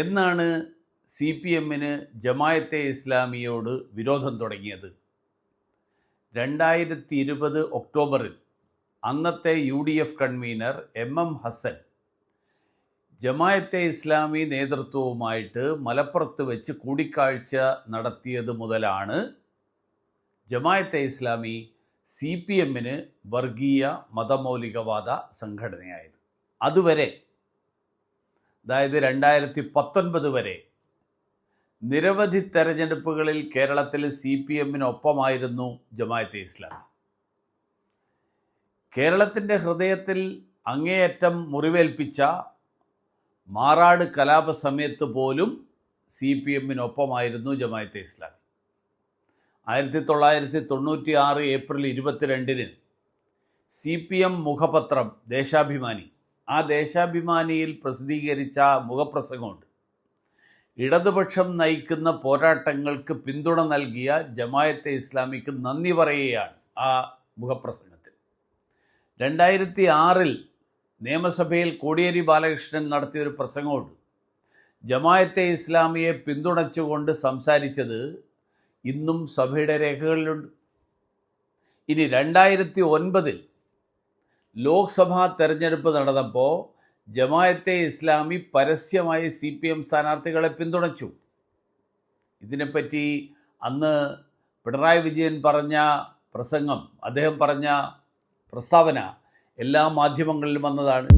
എന്നാണ് CPM-ന് ജമായത്തെ ഇസ്ലാമിയോട് വിരോധം തുടങ്ങിയത്? 2020 ഒക്ടോബറിൽ അന്നത്തെ UDF convenor MM Hasan Jamaat e Islami നേതൃത്വവുമായിട്ട് മലപ്പുറത്ത് വെച്ച് കൂടിക്കാഴ്ച നടത്തിയത് മുതലാണ് ജമായത്തെ ഇസ്ലാമി CPM-ന് വർഗീയ മതമൗലികവാദ സംഘടനയായത്. അതുവരെ, അതായത് 2019 വരെ നിരവധി തെരഞ്ഞെടുപ്പുകളിൽ കേരളത്തിൽ CPM-നൊപ്പമായിരുന്നു ജമായത്തെ ഇസ്ലാമി. കേരളത്തിൻ്റെ ഹൃദയത്തിൽ അങ്ങേയറ്റം മുറിവേൽപ്പിച്ച മാറാട് കലാപ സമയത്ത് പോലും CPM-നൊപ്പമായിരുന്നു ജമായത്തെ ഇസ്ലാമി. 1996 ഏപ്രിൽ 22-ന് CPM മുഖപത്രം ദേശാഭിമാനി, ആ ദേശാഭിമാനിയിൽ പ്രസിദ്ധീകരിച്ച മുഖപ്രസംഗമുണ്ട്. ഇടതുപക്ഷം നയിക്കുന്ന പോരാട്ടങ്ങൾക്ക് പിന്തുണ നൽകിയ ജമായത്തെ ഇസ്ലാമിക്ക് നന്ദി പറയുകയാണ് ആ മുഖപ്രസംഗത്തിൽ. 2006 നിയമസഭയിൽ കോടിയേരി ബാലകൃഷ്ണൻ നടത്തിയൊരു പ്രസംഗമുണ്ട്. ജമായത്തെ ഇസ്ലാമിയെ പിന്തുണച്ചുകൊണ്ട് സംസാരിച്ചത് ഇന്നും സഭയുടെ രേഖകളിലുണ്ട്. ഇനി 2009 ലോക്സഭാ തെരഞ്ഞെടുപ്പ് നടന്നപ്പോൾ ജമായത്തെ ഇസ്ലാമി പരസ്യമായി CPM സ്ഥാനാർത്ഥികളെ പിന്തുണച്ചു. ഇതിനെപ്പറ്റി അന്ന് പിണറായി വിജയൻ പറഞ്ഞ പ്രസംഗം, അദ്ദേഹം പറഞ്ഞ പ്രസ്താവന എല്ലാ മാധ്യമങ്ങളിലും വന്നതാണ്.